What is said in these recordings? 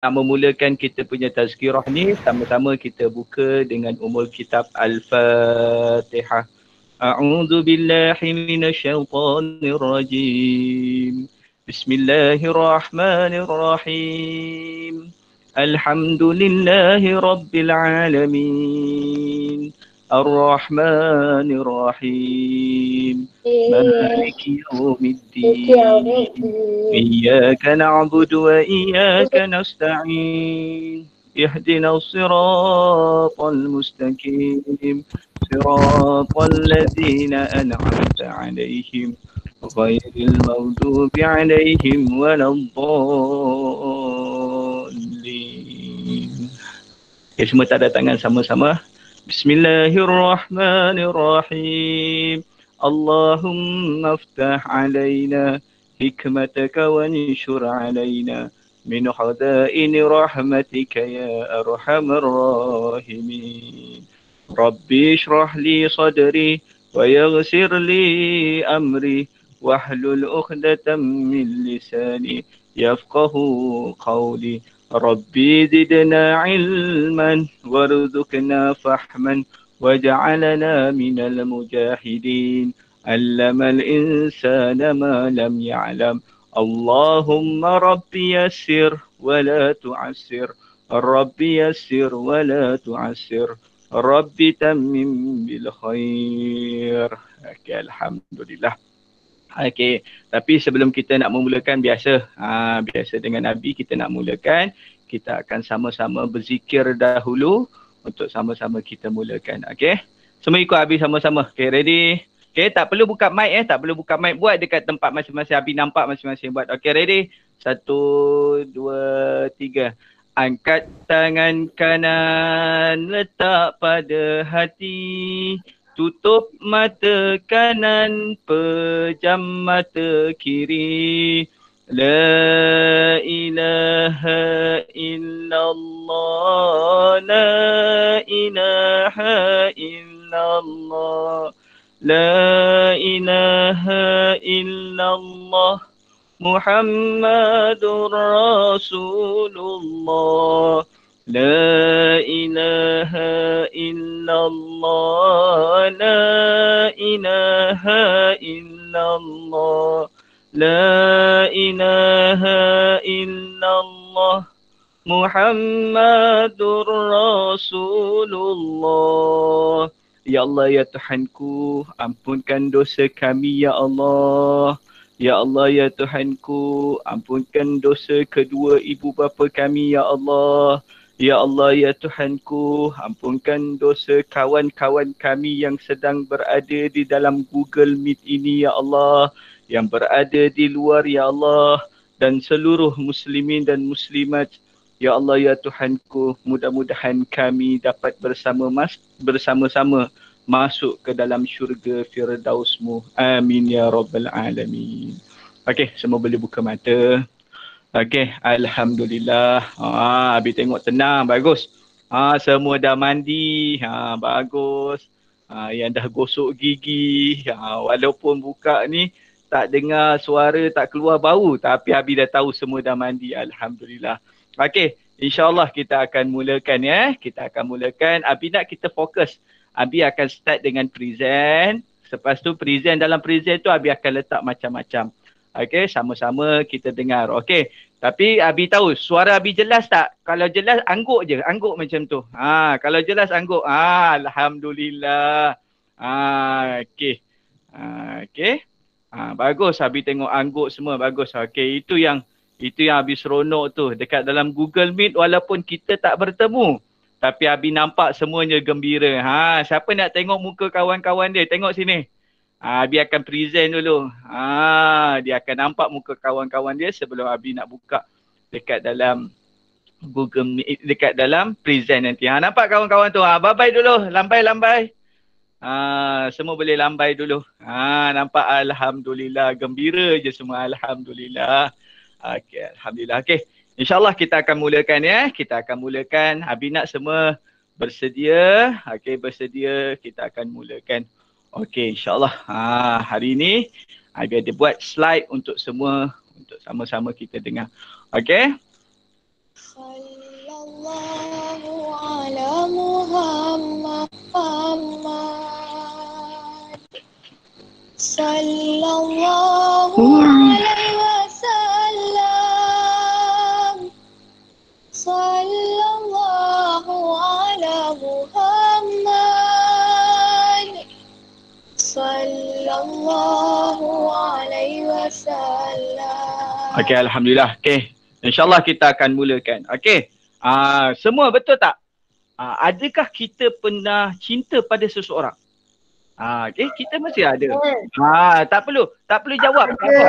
nak memulakan kita punya tazkirah ni, sama-sama kita buka dengan umul kitab Al-Fatihah. A'udzu billahi minasyaitonir rajim. Bismillahirrahmanirrahim. Alhamdulillahi rabbil alamin. Ar-Rahmanir Rahim. Maliki yaumiddin. إياك نعبد وإياك نستعين اهدنا الصراط المستقيم صراط الذين أنعمت عليهم غير المغضوب عليهم ولا الضالين. Okay, semua tanda tangan sama-sama. Bismillahirrahmanirrahim. Allahumma aftah alaina حكمتك وانشر علينا من خزائن رحمتك يا أرحم الراحمين. ربي اشرح لي صدري ويغفر لي أمري واحلل عقدة من لساني يفقه قولي. ربي زدنا علما وارزقنا فهما واجعلنا من المجاهدين. علم الإنسان ما لم يعلم. اللهم ربي يسر ولا تعسر. ربي يسر ولا تعسر. ربي تمم بالخير. Okay, Alhamdulillah. Okay, tapi sebelum kita nak memulakan biasa dengan Nabi kita nak mulakan, kita akan sama-sama berzikir dahulu untuk sama-sama kita mulakan. Okay, semua ikut Abi sama-sama. Okay, ready? Okay, tak perlu buka mic tak perlu buka mic, buat dekat tempat masing-masing. Abi nampak masing-masing buat. Okay, ready? 1, 2, 3. Angkat tangan kanan, letak pada hati. Tutup mata kanan, pejam mata kiri. La ilaha illallah, la ilaha illallah. La ilaha illallah Muhammadur Rasulullah. La ilaha illallah. La ilaha illallah. La ilaha illallah Muhammadur Rasulullah. Ya Allah, ya Tuhanku, ampunkan dosa kami, ya Allah. Ya Allah, ya Tuhanku, ampunkan dosa kedua ibu bapa kami, ya Allah. Ya Allah, ya Tuhanku, ampunkan dosa kawan-kawan kami yang sedang berada di dalam Google Meet ini, ya Allah. Yang berada di luar, ya Allah. Dan seluruh muslimin dan muslimat. Ya Allah, ya Tuhanku, mudah-mudahan kami dapat bersama-sama masuk ke dalam syurga Firdaus-Mu. Amin ya Rabbal Alamin. Okey, semua boleh buka mata. Okey, Alhamdulillah. Abi tengok tenang, bagus. Semua dah mandi, bagus. Yang dah gosok gigi, walaupun buka ni tak dengar suara, tak keluar bau, tapi Abi dah tahu semua dah mandi. Alhamdulillah. Okey, insyaAllah kita akan mulakan ya. Kita akan mulakan. Abi nak kita fokus. Abi akan start dengan present. Lepas tu present, dalam present tu Abi akan letak macam-macam. Okey, sama-sama kita dengar. Okey, tapi Abi tahu suara Abi jelas tak? Kalau jelas angguk je, angguk macam tu. Kalau jelas angguk. Alhamdulillah. Okey. Okey. Bagus, Abi tengok angguk semua, bagus. Okey, itu yang Abi seronok tu. Dekat dalam Google Meet walaupun kita tak bertemu, tapi Abi nampak semuanya gembira. Siapa nak tengok muka kawan-kawan dia? Tengok sini. Abi akan present dulu. Dia akan nampak muka kawan-kawan dia sebelum Abi nak buka dekat dalam Google Meet, dekat dalam present nanti. Nampak kawan-kawan tu? Bye-bye dulu. Lambai-lambai. Semua boleh lambai dulu. Nampak? Alhamdulillah. Gembira je semua. Alhamdulillah. Okey, Alhamdulillah. Okey, InsyaAllah kita akan mulakan ya. Kita akan mulakan. Abi nak semua bersedia. Okey, bersedia. Kita akan mulakan. Okey, insyaAllah. Hari ini Abi ada buat slide untuk semua, untuk sama-sama kita dengar. Okey? Okey, Alhamdulillah. Okey, InsyaAllah kita akan mulakan. Okey, semua betul tak? Adakah kita pernah cinta pada seseorang? Kita mesti ada. Tak perlu jawab. Tak apa.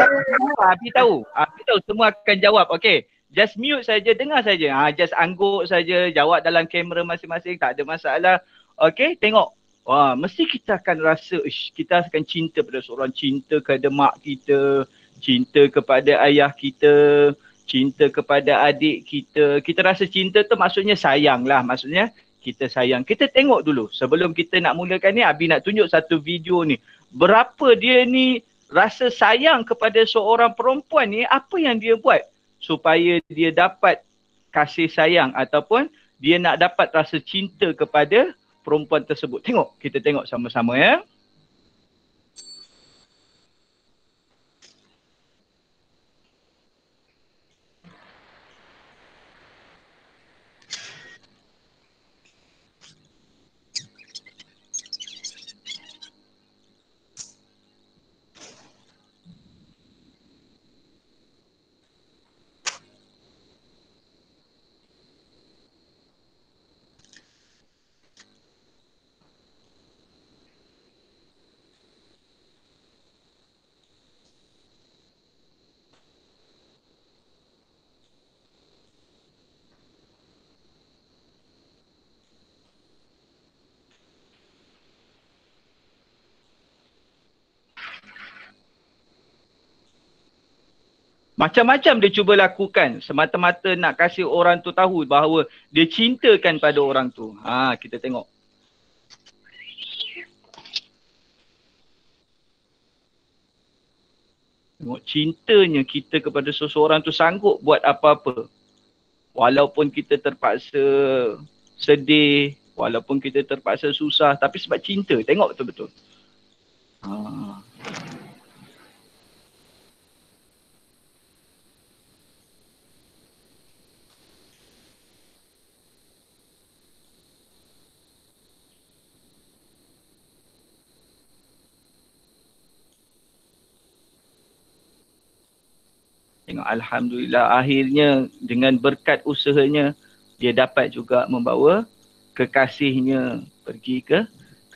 Abi tahu. Abi tahu semua akan jawab. Okey. Just mute saja, dengar saja. Just angguk saja, jawab dalam kamera masing-masing, tak ada masalah. Okey, tengok. Wah, mesti kita akan rasa kita akan cinta pada seorang, cinta kepada mak kita, cinta kepada ayah kita, cinta kepada adik kita. Kita rasa cinta tu maksudnya sayang lah. Maksudnya kita sayang. Kita tengok dulu sebelum kita nak mulakan ni, Abi nak tunjuk satu video ni. Berapa dia ni rasa sayang kepada seorang perempuan ni, apa yang dia buat supaya dia dapat kasih sayang ataupun dia nak dapat rasa cinta kepada perempuan tersebut. Tengok, kita tengok sama-sama ya. Macam-macam dia cuba lakukan semata-mata nak kasih orang tu tahu bahawa dia cintakan pada orang tu. Kita tengok. Tengok cintanya kita kepada seseorang tu sanggup buat apa-apa. Walaupun kita terpaksa sedih, walaupun kita terpaksa susah, tapi sebab cinta. Tengok betul-betul. Tengok Alhamdulillah akhirnya dengan berkat usahanya dia dapat juga membawa kekasihnya pergi ke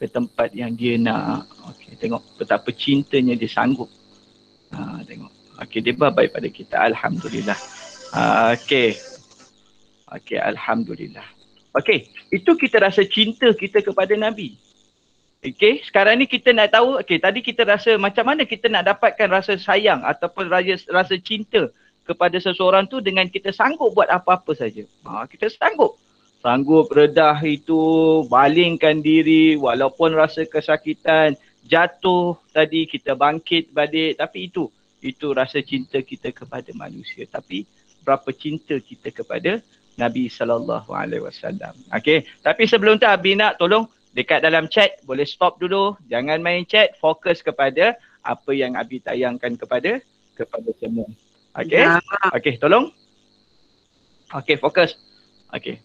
tempat yang dia nak. Okey, tengok betapa cintanya dia sanggup. Tengok. Okey, dia baik pada kita. Alhamdulillah. Okey. Okey, Alhamdulillah. Okey, itu kita rasa cinta kita kepada Nabi. Okey, sekarang ni kita nak tahu, tadi kita rasa macam mana kita nak dapatkan rasa sayang ataupun rasa cinta kepada seseorang tu dengan kita sanggup buat apa-apa saja. Kita sanggup. Sanggup redah itu, balingkan diri walaupun rasa kesakitan, jatuh tadi kita bangkit balik, tapi itu rasa cinta kita kepada manusia. Tapi berapa cinta kita kepada Nabi SAW. Okey, tapi sebelum tu Abi nak tolong dekat dalam chat boleh stop dulu, jangan main chat, fokus kepada apa yang Abi tayangkan kepada semua. Okey? Ya. Okey, tolong. Okey, fokus. Okey.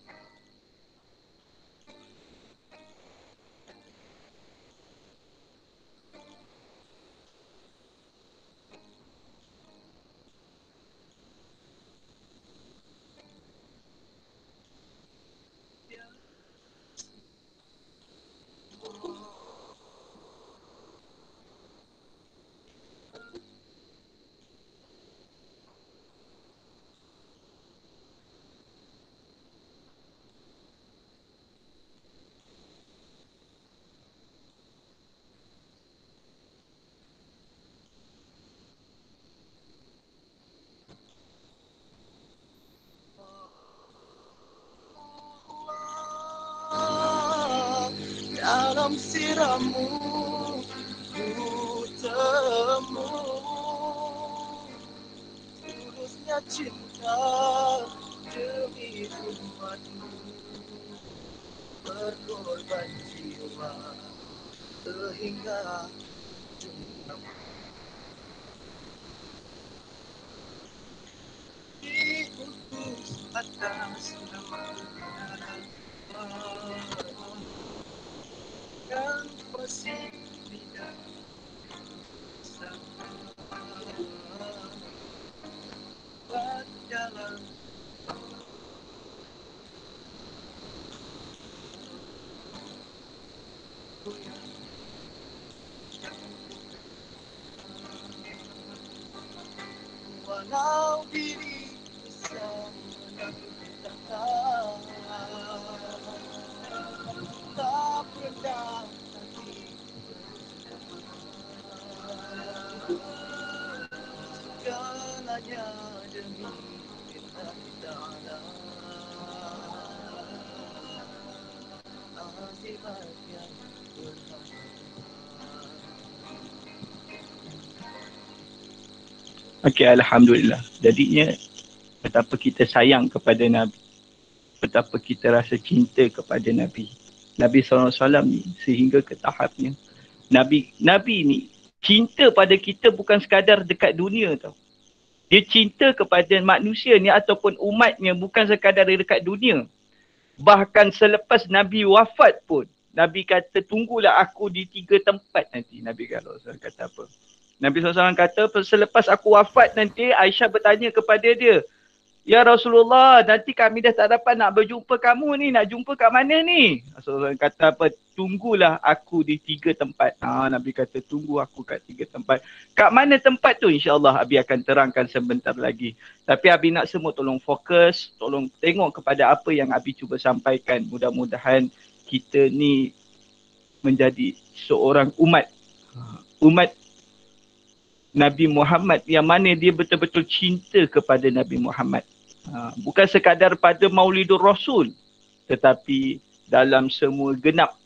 Dalam siramu ku temu tulusnya cinta demi umatmu, berkorban jiwa sehingga diutus atas nama yang masih tidak sama. Walau diri bisa menentang, tak pernah hati segalanya demi lillahi ta'ala. Akhirat yang berharga. Okey, Alhamdulillah. Jadinya betapa kita sayang kepada Nabi. Betapa kita rasa cinta kepada Nabi. Nabi SAW ni sehingga ke tahapnya. Nabi ni cinta pada kita bukan sekadar dekat dunia tau. Dia cinta kepada manusia ni ataupun umatnya bukan sekadar dekat dunia. Bahkan selepas Nabi wafat pun, Nabi kata, tunggulah aku di 3 tempat nanti. Nabi kata apa? Nabi SAW kata, selepas aku wafat nanti, Aisyah bertanya kepada dia, ya Rasulullah, nanti kami dah tak dapat nak berjumpa kamu ni, nak jumpa kat mana ni? Rasulullah kata apa? Tunggulah aku di 3 tempat. Nabi kata, tunggu aku kat 3 tempat. Kat mana tempat tu? InsyaAllah Abi akan terangkan sebentar lagi. Tapi Abi nak semua tolong fokus, tolong tengok kepada apa yang Abi cuba sampaikan. Mudah-mudahan kita ni menjadi seorang umat Nabi Muhammad yang mana dia betul-betul cinta kepada Nabi Muhammad. Bukan sekadar pada Maulidur Rasul, tetapi dalam semua genap,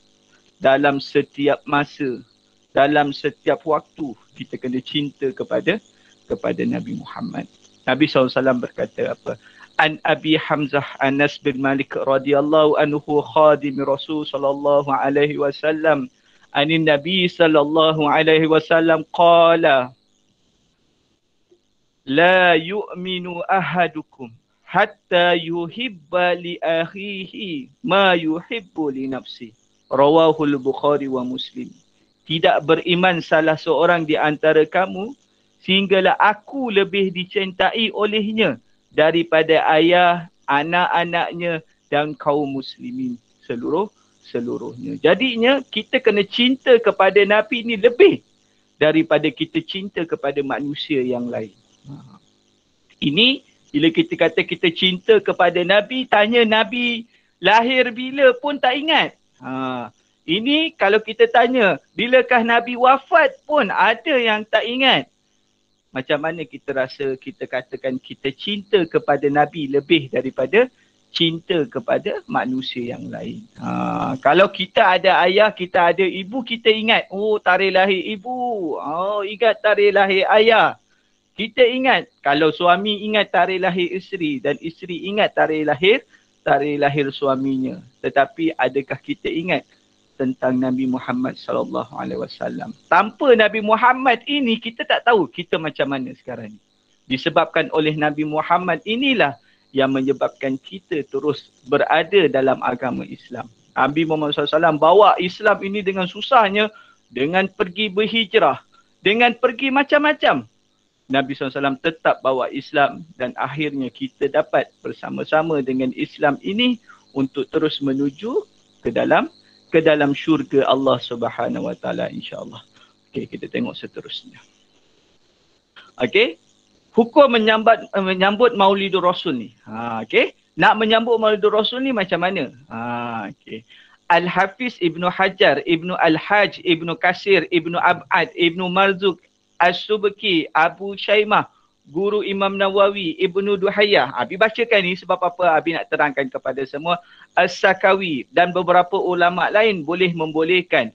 dalam setiap masa, dalam setiap waktu kita kena cinta kepada Nabi Muhammad. Nabi SAW berkata apa? An Abi Hamzah Anas bin Malik radhiyallahu anhu khadim Rasul sallallahu alaihi wasallam anin Nabi sallallahu alaihi wasallam qala la yu'minu ahadukum hatta yuhibba li akhihi ma yuhibbu li nafsi. Rawahul Bukhari wa Muslim. Tidak beriman salah seorang di antara kamu sehinggalah aku lebih dicintai olehnya daripada ayah, anak-anaknya dan kaum muslimin seluruhnya. Jadinya kita kena cinta kepada Nabi ni lebih daripada kita cinta kepada manusia yang lain. Ini bila kita kata kita cinta kepada Nabi, tanya Nabi lahir bila pun tak ingat. Ini kalau kita tanya bilakah Nabi wafat pun ada yang tak ingat. Macam mana kita rasa kita katakan kita cinta kepada Nabi lebih daripada cinta kepada manusia yang lain. Kalau kita ada ayah, kita ada ibu, kita ingat, oh tarikh lahir ibu, oh ingat tarikh lahir ayah. Kita ingat, kalau suami ingat tarikh lahir isteri dan isteri ingat tarikh lahir suaminya. Tetapi adakah kita ingat tentang Nabi Muhammad sallallahu alaihi wasallam? Tanpa Nabi Muhammad ini kita tak tahu kita macam mana sekarang ni. Disebabkan oleh Nabi Muhammad inilah yang menyebabkan kita terus berada dalam agama Islam. Nabi Muhammad SAW bawa Islam ini dengan susahnya, dengan pergi berhijrah, dengan pergi macam-macam. Nabi SAW tetap bawa Islam dan akhirnya kita dapat bersama-sama dengan Islam ini untuk terus menuju ke dalam syurga Allah Subhanahu Wa Taala, insya-Allah. Okey, kita tengok seterusnya. Okey. Hukum menyambut Maulidur Rasul ni. Okey. Nak menyambut Maulidur Rasul ni macam mana? Okey. Al-Hafiz Ibnu Hajar, Ibnu Al-Hajj, Ibnu Kasir, Ibnu Ab'ad, Ibnu Marzuq, As-Subki, Abu Syaimah, Guru Imam Nawawi, Ibnu Duhayyah. Abi bacakan ni sebab apa? Abi nak terangkan kepada semua. As-Sakawi dan beberapa ulama lain membolehkan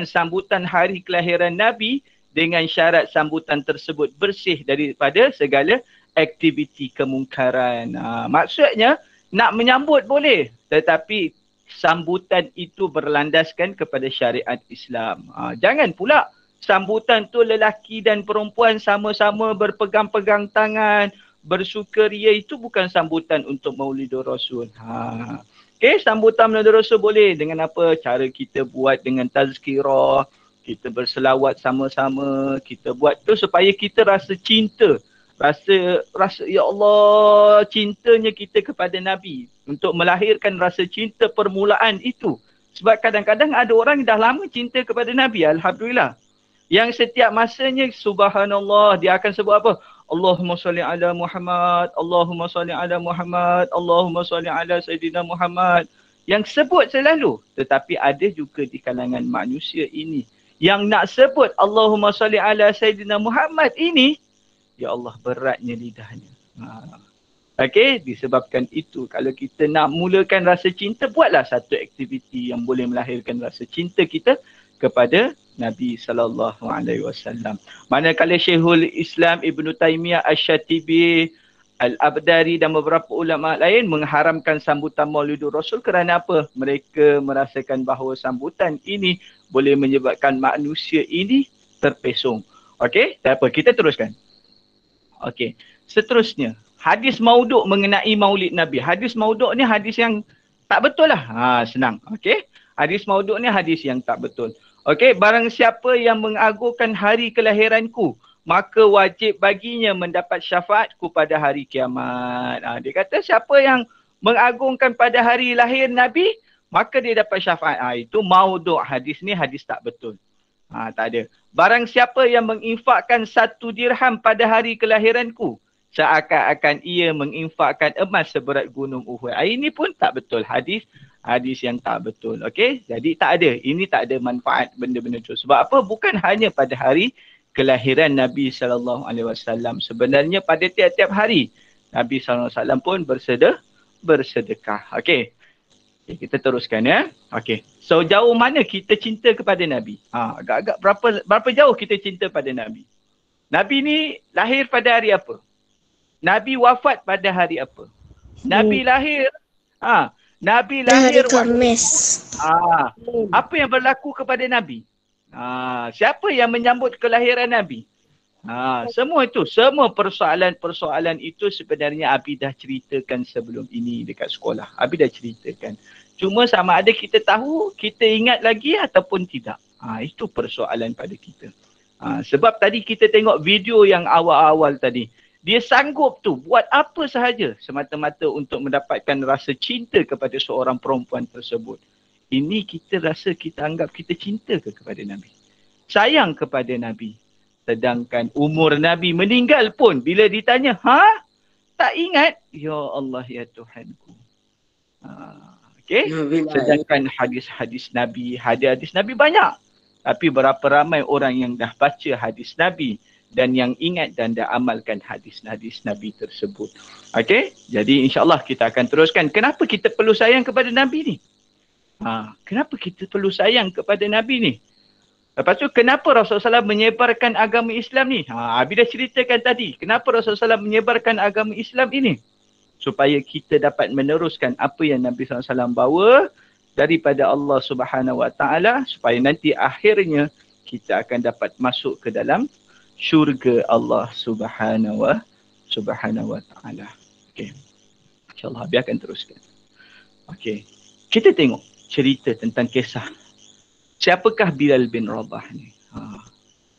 sambutan hari kelahiran Nabi dengan syarat sambutan tersebut bersih daripada segala aktiviti kemungkaran. Maksudnya nak menyambut boleh, tetapi sambutan itu berlandaskan kepada syariat Islam. Jangan pula sambutan tu lelaki dan perempuan sama-sama berpegang-pegang tangan, bersukaria, itu bukan sambutan untuk Maulidur Rasul. Okey, sambutan Maulidur Rasul boleh dengan apa? Cara kita buat dengan tazkirah, kita berselawat sama-sama, kita buat tu supaya kita rasa cinta Rasa ya Allah cintanya kita kepada Nabi untuk melahirkan rasa cinta permulaan itu. Sebab kadang-kadang ada orang yang dah lama cinta kepada Nabi, alhamdulillah. Yang setiap masanya subhanallah dia akan sebut apa? Allahumma salli ala Muhammad, Allahumma salli ala Muhammad, Allahumma salli ala Sayyidina Muhammad. Yang sebut selalu. Tetapi ada juga di kalangan manusia ini yang nak sebut Allahumma salli ala Sayyidina Muhammad ini, ya Allah beratnya lidahnya. Okey, disebabkan itu kalau kita nak mulakan rasa cinta, buatlah satu aktiviti yang boleh melahirkan rasa cinta kita kepada Nabi sallallahu alaihi wasallam. Manakala Syekhul Islam Ibn Taymiyah Asy-Syatibi, Al-Abdari dan beberapa ulama lain mengharamkan sambutan Maulidur Rasul kerana apa? Mereka merasakan bahawa sambutan ini boleh menyebabkan manusia ini terpesong. Okey, tak apa, kita teruskan. Okey, seterusnya hadis mauduk mengenai Maulid Nabi. Hadis mauduk ni hadis yang tak betul lah. Senang. Okey, hadis mauduk ni hadis yang tak betul. Okey, barang siapa yang mengagungkan hari kelahiranku, maka wajib baginya mendapat syafaatku pada hari kiamat. Dia kata siapa yang mengagungkan pada hari lahir Nabi, maka dia dapat syafaat. Itu mauduk. Hadis ni hadis tak betul. Tak ada. Barang siapa yang menginfakkan 1 dirham pada hari kelahiranku, seakan-akan ia menginfakkan emas seberat gunung Uhud. Ini pun tak betul. Hadis yang tak betul. Okey? Jadi tak ada. Ini tak ada manfaat benda-benda tu. Sebab apa? Bukan hanya pada hari kelahiran Nabi SAW. Sebenarnya pada tiap-tiap hari Nabi SAW pun bersedekah. Okey. Kita teruskan ya. Okey. So jauh mana kita cinta kepada Nabi? Agak-agak berapa jauh kita cinta pada Nabi? Nabi ni lahir pada hari apa? Nabi wafat pada hari apa? Nabi lahir Nabi lahir Khamis. Apa yang berlaku kepada Nabi? Siapa yang menyambut kelahiran Nabi? Semua itu, semua persoalan-persoalan itu sebenarnya Abi dah ceritakan sebelum ini dekat sekolah. Abi dah ceritakan. Cuma sama ada kita tahu, kita ingat lagi ataupun tidak. Itu persoalan pada kita. Sebab tadi kita tengok video yang awal-awal tadi. Dia sanggup tu buat apa sahaja semata-mata untuk mendapatkan rasa cinta kepada seorang perempuan tersebut. Ini kita rasa kita anggap kita cinta ke kepada Nabi? Sayang kepada Nabi. Sedangkan umur Nabi meninggal pun bila ditanya, tak ingat? Ya Allah ya Tuhanku. Okey. Sedangkan hadis-hadis Nabi, hadis-hadis Nabi banyak. Tapi berapa ramai orang yang dah baca hadis Nabi dan yang ingat dan dah amalkan hadis-hadis Nabi tersebut. Okey? Jadi insya-Allah kita akan teruskan. Kenapa kita perlu sayang kepada Nabi ni? Kenapa kita perlu sayang kepada Nabi ni? Lepas tu kenapa Rasulullah SAW menyebarkan agama Islam ni? Abi dah ceritakan tadi. Kenapa Rasulullah SAW menyebarkan agama Islam ini? Supaya kita dapat meneruskan apa yang Nabi SAW bawa daripada Allah Subhanahu Wa Taala, supaya nanti akhirnya kita akan dapat masuk ke dalam syurga Allah Subhanahu Wa Taala. Okey. InsyaAllah Abi akan teruskan. Okey. Kita tengok cerita tentang kisah siapakah Bilal bin Rabah ni.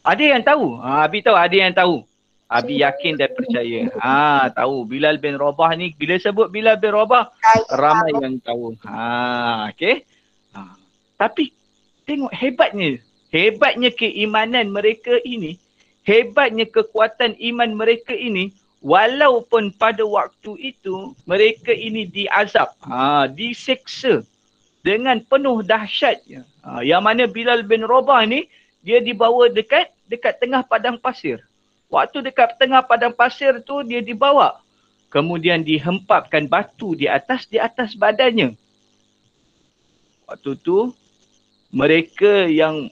Ada yang tahu? Abi tahu, ada yang tahu. Abi yakin dan percaya. Tahu Bilal bin Rabah ni, bila sebut Bilal bin Rabah, ramai yang tahu. Okey. Tapi tengok hebatnya keimanan mereka ini, hebatnya kekuatan iman mereka ini, walaupun pada waktu itu mereka ini diazab, diseksa dengan penuh dahsyatnya. Yang mana Bilal bin Rabah ni, dia dibawa dekat tengah padang pasir. Waktu dekat tengah padang pasir tu dia dibawa. Kemudian dihempapkan batu di atas badannya. Waktu tu mereka yang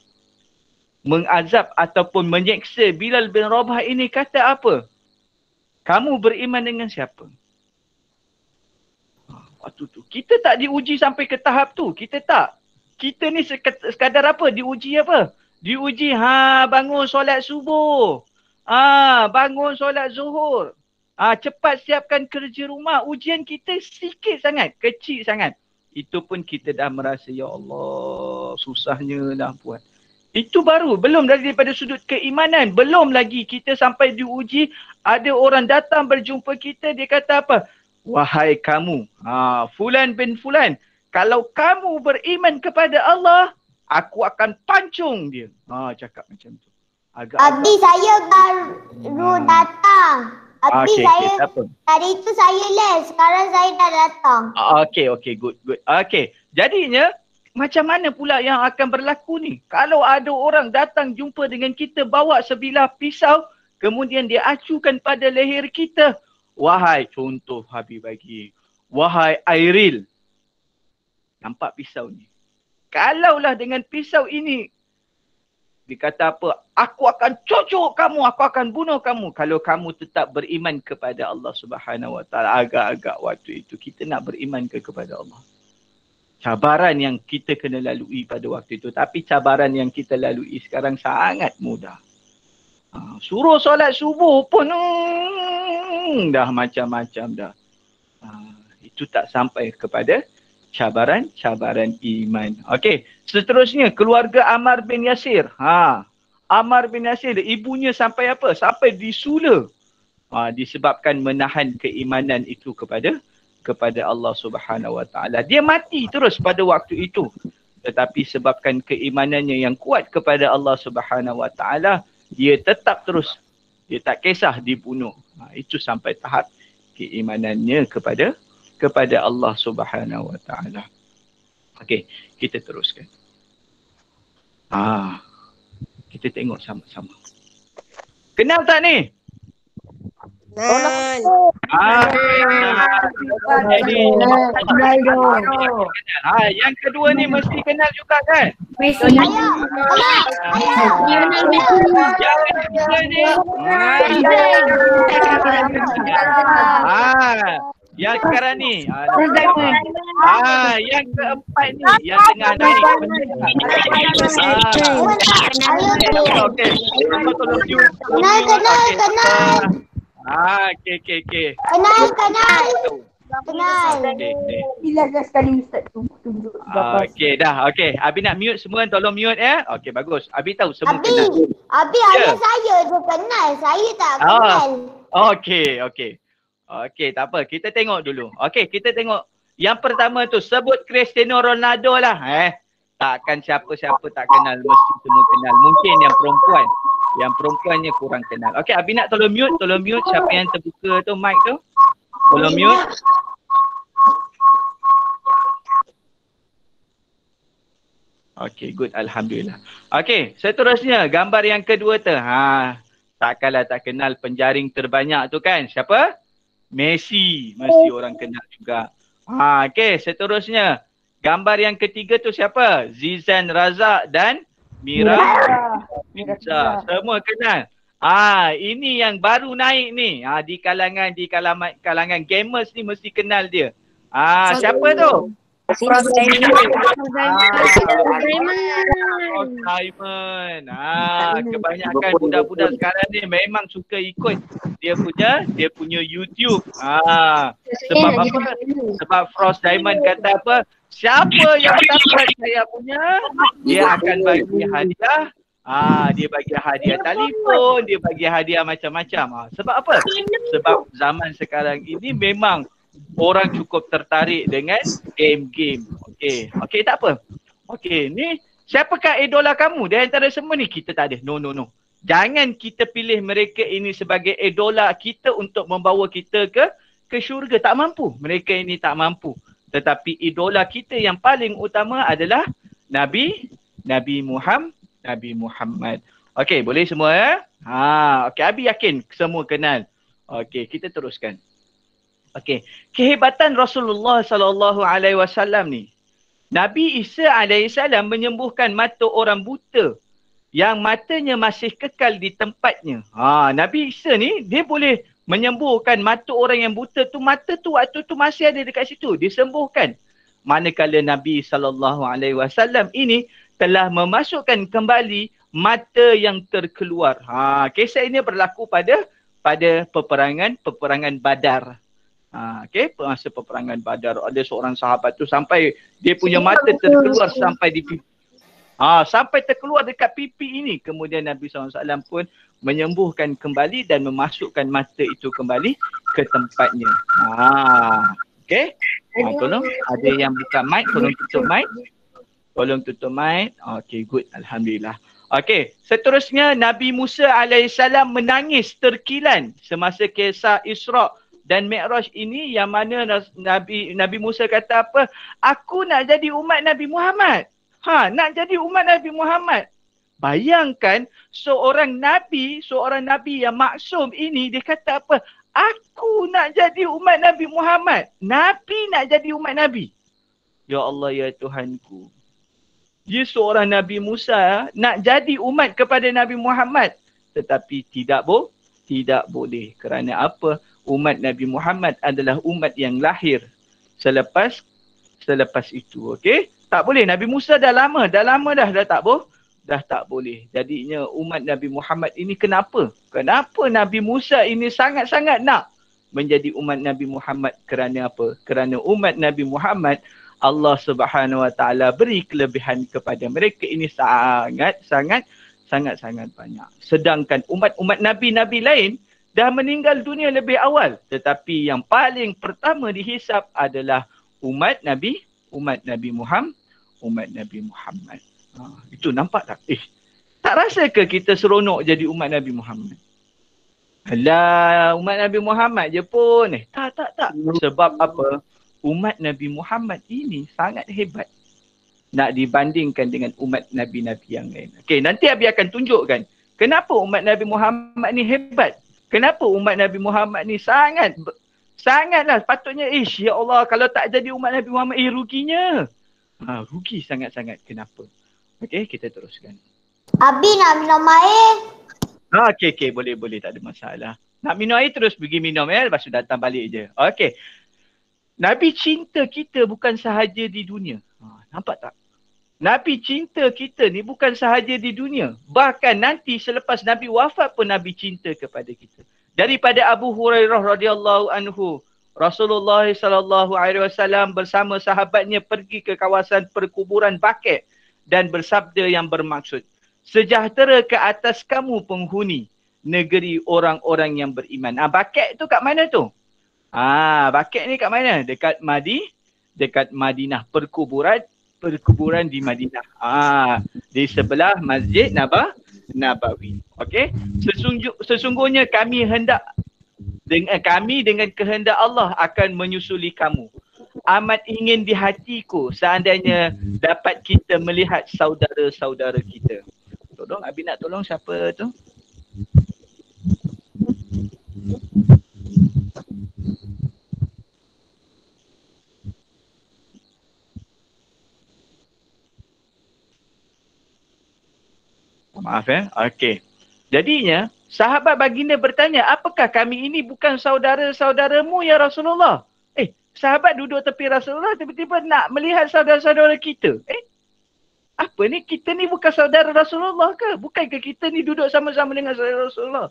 mengazab ataupun menyeksa Bilal bin Rabah ini kata apa? Kamu beriman dengan siapa? Waktu tu kita tak diuji sampai ke tahap tu. Kita tak. Kita ni sekadar apa? Diuji apa? Diuji bangun solat subuh. Bangun solat zuhur. Cepat siapkan kerja rumah. Ujian kita sikit sangat, kecil sangat. Itu pun kita dah merasa, ya Allah, susahnya dah buat. Itu baru, belum daripada sudut keimanan. Belum lagi kita sampai diuji, ada orang datang berjumpa kita, dia kata apa? Wahai kamu, Fulan bin Fulan, kalau kamu beriman kepada Allah, aku akan pancung dia. Cakap macam tu. Abdi saya baru datang. Abdi saya tak apa. tadi itu saya les, sekarang saya dah datang. Okay, good. Okay, jadinya macam mana pula yang akan berlaku ni? Kalau ada orang datang jumpa dengan kita bawa sebilah pisau, kemudian dia acukan pada leher kita. Wahai, contoh Habib bagi. Wahai Airil, nampak pisau ni. Kalaulah dengan pisau ini, dia kata apa? Aku akan cucuk kamu, aku akan bunuh kamu. Kalau kamu tetap beriman kepada Allah Subhanahu Wa Taala, agak-agak waktu itu kita nak beriman kepada Allah. Cabaran yang kita kena lalui pada waktu itu. Tapi cabaran yang kita lalui sekarang sangat mudah. Suruh solat subuh pun dah macam-macam dah. Itu tak sampai kepada cabaran iman. Okey, seterusnya keluarga Ammar bin Yasir. Ammar bin Yasir, ibunya sampai apa? Sampai disula. Disebabkan menahan keimanan itu kepada Allah Subhanahu Wa Taala. Dia mati terus pada waktu itu. Tetapi sebabkan keimanannya yang kuat kepada Allah Subhanahu Wa Taala, dia tetap terus. Dia tak kisah dibunuh. Itu sampai tahap keimanannya kepada Allah Subhanahu Wa Taala. Okey, kita teruskan. Kita tengok sama-sama. Kenal tak ni? Yang kedua ni mesti kenal juga kan? Yang sekarang ni. Yang keempat ni, yang tengah ni. Okey. Kenal. Okey. Kenal. Bila dah sekali Ustaz tunjuk. Okey, dah. Okey, Abi nak mute semua, tolong mute ya. Okey, bagus. Abi tahu semua kenal. Abi ayah saya tu kenal. Saya tak kenal. Okey, tak apa. Kita tengok dulu. Okey, kita tengok. Yang pertama tu, sebut Cristiano Ronaldo lah. Takkan siapa-siapa tak kenal. Mesti semua kenal. Mungkin yang perempuan. Yang perempuannya kurang kenal. Okey, Abi nak tolong mute. Siapa yang terbuka tu, mic tu. Tolong mute. Okey, good. Alhamdulillah. Okey, seterusnya gambar yang kedua tu. Takkanlah tak kenal penjaring terbanyak tu kan. Siapa? Messi. Mesti orang kenal juga. Okey, seterusnya. Gambar yang ketiga tu siapa? Zizan Razak dan Mira. Semua kenal. Ini yang baru naik ni. Di kalangan gamers ni mesti kenal dia. Siapa tu? Simon. Kebanyakan budak-budak sekarang ni memang suka ikut dia punya YouTube. Sebab apa? Sebab Frost Diamond kata apa? Siapa yang dapat saya punya, dia akan bagi hadiah. Dia bagi hadiah telefon, dia bagi hadiah macam-macam. Sebab apa? Sebab zaman sekarang ini memang orang cukup tertarik dengan game-game. Okey, tak apa. Okey, ni siapakah idola kamu? Di antara semua ni kita tak ada. No. Jangan kita pilih mereka ini sebagai idola kita untuk membawa kita ke syurga. Tak mampu. Mereka ini tak mampu. Tetapi idola kita yang paling utama adalah Nabi Muhammad. Okey, boleh semua ya? Okey, Abi yakin semua kenal. Okey, kita teruskan. Okey, kehebatan Rasulullah sallallahu alaihi wasallam ni. Nabi Isa alaihi salam menyembuhkan mata orang buta yang matanya masih kekal di tempatnya. Nabi Isa ni dia boleh menyembuhkan mata orang yang buta tu, mata tu waktu tu masih ada dekat situ, disembuhkan. Manakala Nabi sallallahu alaihi wasallam ini telah memasukkan kembali mata yang terkeluar. Kisah ini berlaku pada peperangan Badar. Masa peperangan Badar ada seorang sahabat tu sampai dia punya mata terkeluar sampai di pipi. Sampai terkeluar dekat pipi ini. Kemudian Nabi SAW pun menyembuhkan kembali dan memasukkan mata itu kembali ke tempatnya. Okay. Tolong ada yang buka mic, tolong tutup mic. Tolong tutup mic. Okay, good. Alhamdulillah. Okay, seterusnya Nabi Musa AS menangis terkilan semasa kisah Isra' dan Mi'raj ini, yang mana Nabi Musa kata apa? Aku nak jadi umat Nabi Muhammad. Nak jadi umat Nabi Muhammad. Bayangkan seorang Nabi yang maksum ini, dia kata apa? Aku nak jadi umat Nabi Muhammad. Nabi nak jadi umat Nabi. Ya Allah, ya Tuhanku. Dia seorang Nabi Musa nak jadi umat kepada Nabi Muhammad. Tetapi tidak boleh. Kerana apa? Umat Nabi Muhammad adalah umat yang lahir selepas itu. Okey? Tak boleh. Nabi Musa dah lama dah tak boleh. Jadinya umat Nabi Muhammad ini kenapa? Kenapa Nabi Musa ini sangat-sangat nak menjadi umat Nabi Muhammad? Kerana apa? Kerana umat Nabi Muhammad, Allah Subhanahu Wa Taala beri kelebihan kepada mereka ini sangat-sangat banyak. Sedangkan umat-umat Nabi-Nabi lain dah meninggal dunia lebih awal. Tetapi yang paling pertama dihisap adalah umat Nabi Muhammad. Itu nampak tak? Tak rasa ke kita seronok jadi umat Nabi Muhammad? Alah, umat Nabi Muhammad je pun. Tak. Sebab apa? Umat Nabi Muhammad ini sangat hebat nak dibandingkan dengan umat Nabi-Nabi yang lain. Okey, nanti Abi akan tunjukkan kenapa umat Nabi Muhammad ni hebat. Kenapa umat Nabi Muhammad ni sangatlah patutnya, ya Allah, kalau tak jadi umat Nabi Muhammad, ruginya. Rugi sangat-sangat. Kenapa? Okey, kita teruskan. Abi nak minum air. Okey, boleh, tak ada masalah. Nak minum air terus pergi minum lepas tu datang balik je. Okey. Nabi cinta kita bukan sahaja di dunia. Nampak tak? Nabi cinta kita ni bukan sahaja di dunia. Bahkan nanti selepas Nabi wafat pun Nabi cinta kepada kita. Daripada Abu Hurairah radhiyallahu anhu, Rasulullah sallallahu alaihi wasallam bersama sahabatnya pergi ke kawasan perkuburan Baqi' dan bersabda yang bermaksud, sejahtera ke atas kamu penghuni negeri orang-orang yang beriman. Baqi' tu kat mana tu? Baqi' ni kat mana? Dekat Madinah, perkuburan di Madinah. Di sebelah Masjid Nabawi. Okey? Sesungguhnya kami dengan kehendak Allah akan menyusuli kamu. Amat ingin di hatiku seandainya dapat kita melihat saudara-saudara kita. Tolong, Abi nak tolong siapa tu? Maaf Okey. Jadinya sahabat baginda bertanya, apakah kami ini bukan saudara-saudaramu ya Rasulullah? Sahabat duduk tepi Rasulullah, tiba-tiba nak melihat saudara-saudara kita. Apa ni? Kita ni bukan saudara Rasulullah ke? Bukankah kita ni duduk sama-sama dengan saudara Rasulullah?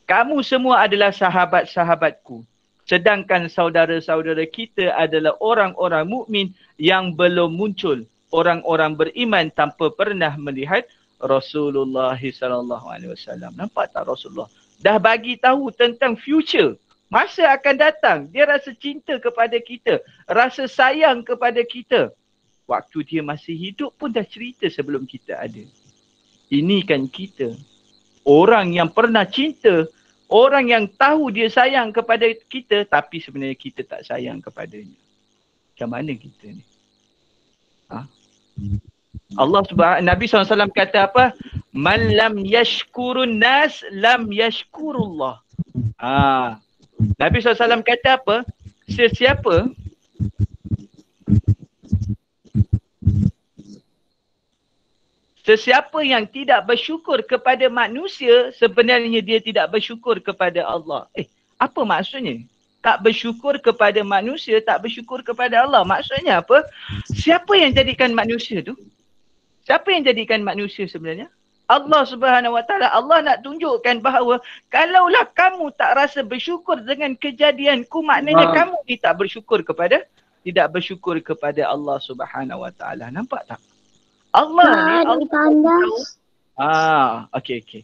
Kamu semua adalah sahabat-sahabatku. Sedangkan saudara-saudara kita adalah orang-orang mukmin yang belum muncul. Orang-orang beriman tanpa pernah melihat Rasulullah sallallahu alaihi wasallam. Nampak tak Rasulullah dah bagi tahu tentang future, masa akan datang. Dia rasa cinta kepada kita, rasa sayang kepada kita. Waktu dia masih hidup pun dah cerita sebelum kita ada. Ini kan kita, orang yang pernah cinta, orang yang tahu dia sayang kepada kita, tapi sebenarnya kita tak sayang kepadanya. Macam mana kita ni? Nabi SAW kata apa? Man lam yashkurun nas lam yashkurullah. Nabi SAW kata apa? Sesiapa yang tidak bersyukur kepada manusia, sebenarnya dia tidak bersyukur kepada Allah. Apa maksudnya? Tak bersyukur kepada manusia, tak bersyukur kepada Allah. Maksudnya apa? Siapa yang jadikan manusia tu? Siapa yang jadikan manusia sebenarnya? Allah Subhanahu Wa Taala. Allah nak tunjukkan bahawa kalaulah kamu tak rasa bersyukur dengan kejadianku, maknanya kamu tidak bersyukur kepada Allah Subhanahu Wa Taala. Nampak tak? Allah ni Allah Tandas. okey okey.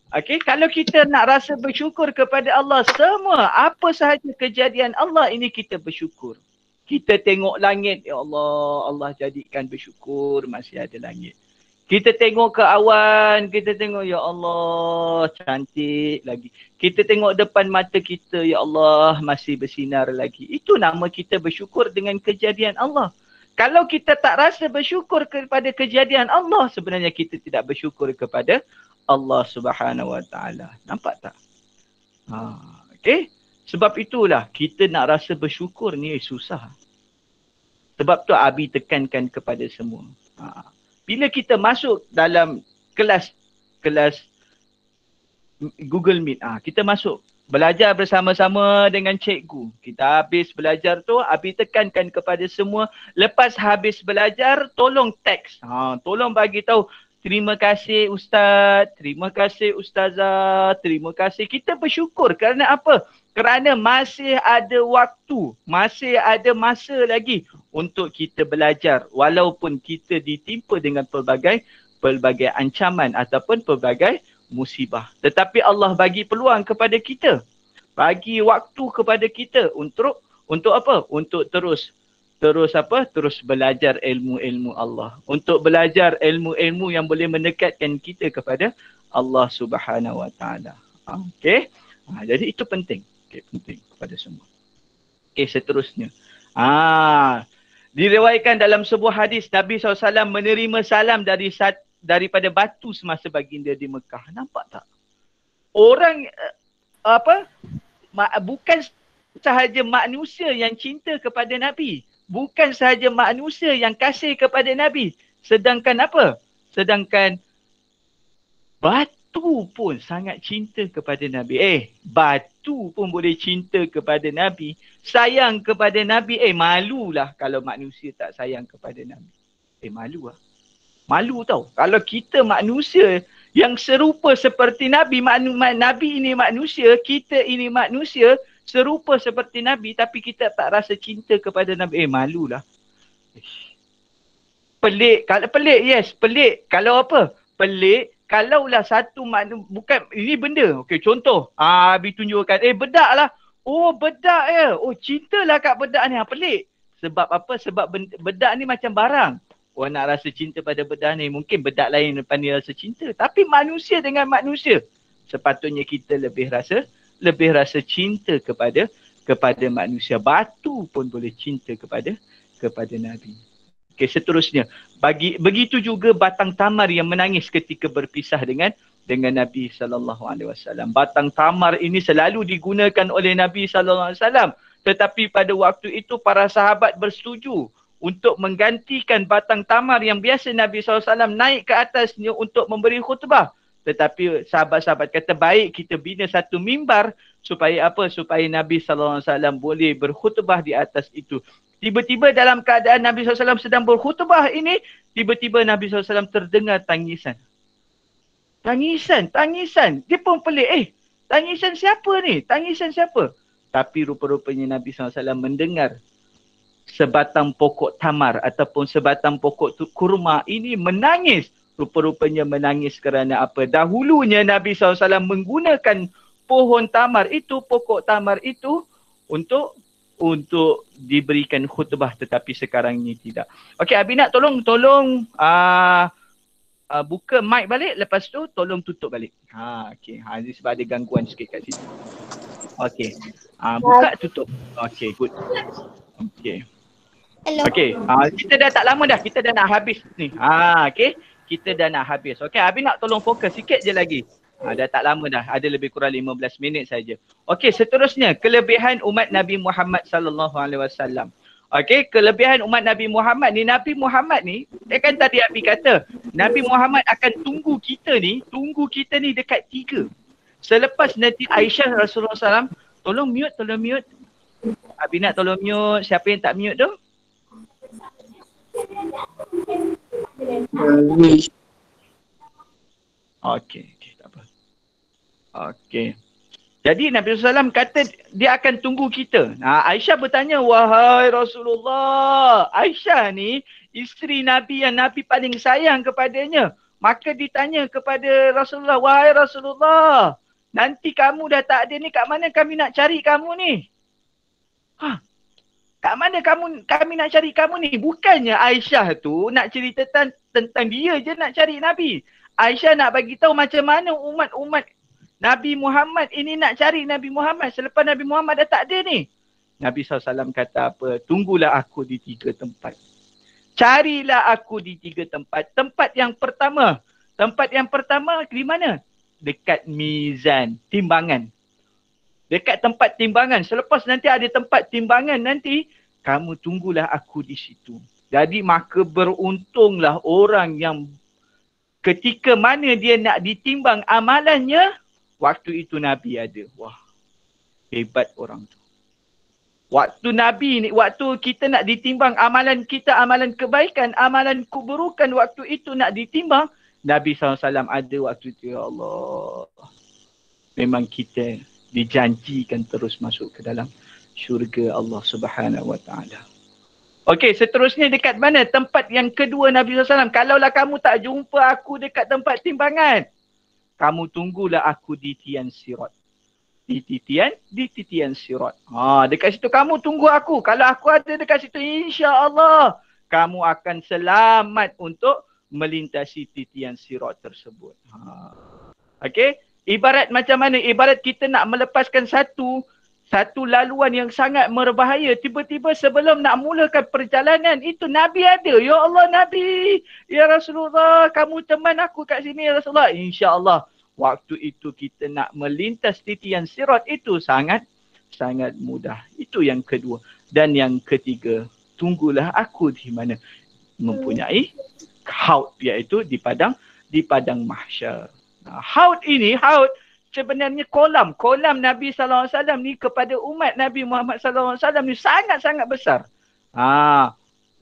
Okey, kalau kita nak rasa bersyukur kepada Allah, semua apa sahaja kejadian Allah ini kita bersyukur. Kita tengok langit, ya Allah, Allah jadikan bersyukur masih ada langit. Kita tengok ke awan, kita tengok, ya Allah, cantik lagi. Kita tengok depan mata kita, ya Allah, masih bersinar lagi. Itu nama kita bersyukur dengan kejadian Allah. Kalau kita tak rasa bersyukur kepada kejadian Allah, sebenarnya kita tidak bersyukur kepada Allah Subhanahu Wa Taala. Nampak tak? Okey. Sebab itulah kita nak rasa bersyukur ni susah. Sebab tu Abi tekankan kepada semua. Bila kita masuk dalam kelas Google Meet, kita masuk belajar bersama-sama dengan cikgu. Kita habis belajar tu, Abi tekankan kepada semua, lepas habis belajar tolong teks. Tolong bagi tahu, terima kasih Ustaz, terima kasih Ustazah, terima kasih. Kita bersyukur kerana apa? Kerana masih ada waktu, masih ada masa lagi untuk kita belajar. Walaupun kita ditimpa dengan pelbagai ancaman ataupun pelbagai musibah. Tetapi Allah bagi peluang kepada kita. Bagi waktu kepada kita untuk apa? Untuk terus belajar ilmu-ilmu Allah. Untuk belajar ilmu-ilmu yang boleh mendekatkan kita kepada Allah Subhanahu Wa Taala. Okey. Jadi itu penting. Okey, penting kepada semua. Okey, seterusnya. Diriwayatkan dalam sebuah hadis Nabi SAW menerima salam daripada batu semasa baginda di Mekah. Nampak tak? Orang bukan sahaja manusia yang cinta kepada Nabi. Bukan sahaja manusia yang kasih kepada Nabi. Sedangkan apa? Sedangkan batu pun sangat cinta kepada Nabi. Batu pun boleh cinta kepada Nabi. Sayang kepada Nabi. Malulah kalau manusia tak sayang kepada Nabi. Malu lah. Malu tau. Kalau kita manusia yang serupa seperti Nabi. Nabi ini manusia. Kita ini manusia. Serupa seperti Nabi tapi kita tak rasa cinta kepada Nabi. Malulah. Pelik. Kalau pelik, yes. Pelik. Kalau apa? Pelik. Kalaulah satu bukan ini benda. Okey, contoh. Abi tunjukkan. Bedak lah. Oh, bedak ya. Oh, cintalah kat bedak ni. Pelik. Sebab apa? Sebab bedak ni macam barang. Orang nak rasa cinta pada bedak ni. Mungkin bedak lain depan dia rasa cinta. Tapi manusia dengan manusia. Sepatutnya kita lebih rasa cinta kepada manusia. Batu pun boleh cinta kepada Nabi. Okey, seterusnya. Begitu juga batang tamar yang menangis ketika berpisah dengan Nabi SAW. Batang tamar ini selalu digunakan oleh Nabi SAW. Tetapi pada waktu itu para sahabat bersetuju untuk menggantikan batang tamar yang biasa Nabi SAW naik ke atasnya untuk memberi khutbah. Tetapi sahabat-sahabat kata baik kita bina satu mimbar supaya apa? Supaya Nabi SAW boleh berkhutbah di atas itu. Tiba-tiba dalam keadaan Nabi SAW sedang berkhutbah ini, tiba-tiba Nabi SAW terdengar tangisan. Tangisan. Dia pun pelik. Tangisan siapa ni? Tangisan siapa? Tapi rupa-rupanya Nabi SAW mendengar sebatang pokok tamar ataupun sebatang pokok kurma ini menangis. Rupa-rupanya menangis kerana apa? Dahulunya Nabi SAW menggunakan pohon tamar itu, pokok tamar itu untuk diberikan khutbah, tetapi sekarang ni tidak. Okey, Abi nak tolong buka mic balik, lepas tu tolong tutup balik. Okey. Ini sebab ada gangguan sikit kat situ. Okey. Buka tutup. Okey, good. Okey. Hello. Okey. Kita dah tak lama dah. Kita dah nak habis ni. Okey. Kita dah nak habis. Okey, Abi nak tolong fokus sikit je lagi. Dah tak lama dah. Ada lebih kurang 15 minit saja. Okey, seterusnya kelebihan umat Nabi Muhammad sallallahu alaihi wasallam. Okey, kelebihan umat Nabi Muhammad ni, kan tadi Abi kata, Nabi Muhammad akan tunggu kita ni dekat 3. Selepas nanti Aisyah Rasulullah SAW, tolong mute. Abi nak tolong mute. Siapa yang tak mute tu? Okey, tak apa. Okey. Jadi Nabi SAW kata dia akan tunggu kita. Aisyah bertanya, wahai Rasulullah, Aisyah ni isteri Nabi yang Nabi paling sayang kepadanya. Maka ditanya kepada Rasulullah, wahai Rasulullah, nanti kamu dah tak ada ni, kat mana kami nak cari kamu ni? Kat mana kami nak cari kamu ni? Bukannya Aisyah tu nak cerita tentang dia je nak cari Nabi. Aisyah nak bagi tahu macam mana umat-umat Nabi Muhammad ini nak cari Nabi Muhammad selepas Nabi Muhammad dah tak ada ni. Nabi SAW kata apa? Tunggulah aku di 3 tempat. Carilah aku di 3 tempat. Tempat yang pertama di mana? Dekat mizan, timbangan. Dekat tempat timbangan. Selepas nanti ada tempat timbangan nanti, kamu tunggulah aku di situ. Jadi maka beruntunglah orang yang ketika mana dia nak ditimbang amalannya, waktu itu Nabi ada. Wah, hebat orang tu. Waktu Nabi ni, waktu kita nak ditimbang amalan kita, amalan kebaikan, amalan keburukan, waktu itu nak ditimbang, Nabi SAW ada waktu itu. Ya Allah, memang kita dijanjikan terus masuk ke dalam syurga Allah Subhanahu Wa Taala. Okey, seterusnya dekat mana? Tempat yang kedua Nabi SAW. Kalaulah kamu tak jumpa aku dekat tempat timbangan, kamu tunggulah aku di tian sirat. Di titian sirat. Dekat situ kamu tunggu aku. Kalau aku ada dekat situ, insya-Allah kamu akan selamat untuk melintasi titian sirat tersebut. Okey? Ibarat macam mana? Ibarat kita nak melepaskan satu laluan yang sangat berbahaya. Tiba-tiba sebelum nak mulakan perjalanan, itu Nabi ada. Ya Allah Nabi, ya Rasulullah, kamu teman aku kat sini ya Rasulullah. InsyaAllah waktu itu kita nak melintas titian sirat itu sangat mudah. Itu yang kedua. Dan yang ketiga, tunggulah aku di mana? Mempunyai haud, iaitu di padang mahsyar. Haud ini, sebenarnya kolam Nabi SAW ni kepada umat Nabi Muhammad SAW ni sangat-sangat besar.